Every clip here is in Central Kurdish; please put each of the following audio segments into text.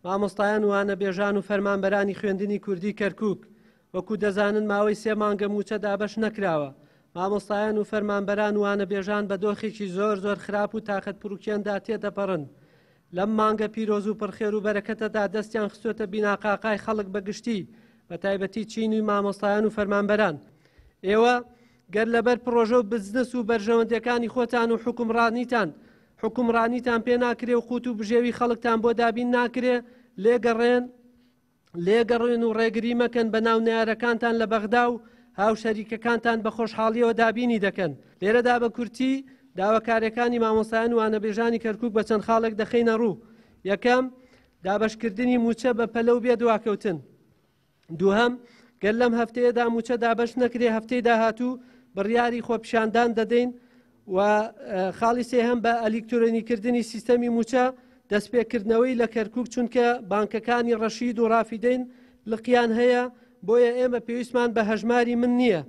مامۆستایان وانە بێژان و فەرمانبەرانی خوێندنی کوردی کەرکووک وەکو دەزانن ماوەی 3 مانگە موچە دابەش نەکراوە. مامۆستایان و فەرمانبەران وانە بێژان بە دۆخێکی زۆر خراپ و تاقەت پروکێندا تێدەپەڕن. لەم مانگە پیرۆز و پڕخێر و بەرەکەتەدا دەستیان خستوتە بیناقاقای خەڵک بەگشتی بە تایبەتی چین و مامۆستایان و فەرمانبەران. ئێوە گەر لەبەر پرۆژە و بزنس و بەرژەوەندەکانی خۆتان و حکومڕانیتان پێ ناکرێ و قوت و بژێوی خەڵکتان بۆ دابین ناکرێ لێگەڕێن و ڕێگری مەکەن بە ناو نارەکانتان لە بەغدا و هاو شەریکەکانتان بە خۆشحاڵیەوە دابینی دەکەن. لێرەدا بە کورتی داواکاریەکانی مامۆستایان وانەبێژانی کەرکووک بە چەند خاڵێک دەخینە ڕوو. یەکەم، دابەشکردنی موچە بە پەلە و بێ دواکەوتن. دووهەم، گەر لەم هەفتەیەدا موچە دابەش نەکرێ هەفتەی داهاتوو بڕیاری خۆپیشاندان دەدەین و خاڵی سێهەم بە ئەلیکترۆنیکردنی سیستەمی موچە دەستپێکردنەوەی لە کەرکووک چونکە بانکەکانی ڕەشید و ڕافیدەین لقیان هەیە بۆیە ئێمە پێویستمان بە هەژماری من نییە.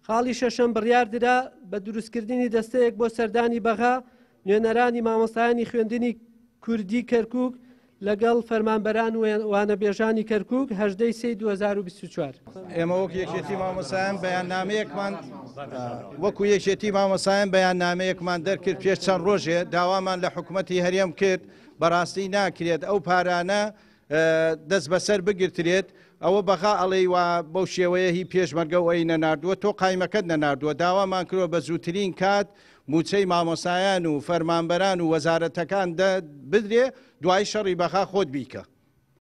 خاڵی شەشەم بڕیاردرا بە دروستکردنی دەستەیەک بۆ سەردانی بەغا نوێنەرانی مامۆستایانی خوێندنی کوردی کەرکووک لەگەڵ فەرمانبەران وانەبێژانی کەرکووک 18 سەی 2024. ئێمە وەک یەکێتی مامۆسایان بەیاننامەیەکمان وەکو یەکێتی مامۆسایان بەیاننامەیەکمان دەرکرد پێش چەند ڕۆژێ داوامان لە حکوومەتی هەرێم کرد بەڕاستی ناکرێت ئەو پارانە دەست بەسەر بگرترێت ئەوە بەغا ئەڵێ وا بەو شێوەیە هی پێشمەرگە و ئەی نەناردووە تۆ قایمەکەت نەناردووە داوامان کردوە بە زووترین کات موچەی مامۆسایان و فەرمانبەران و وەزارەتەکان بدرێ دوای شەڕی بەغا خۆت بیکە.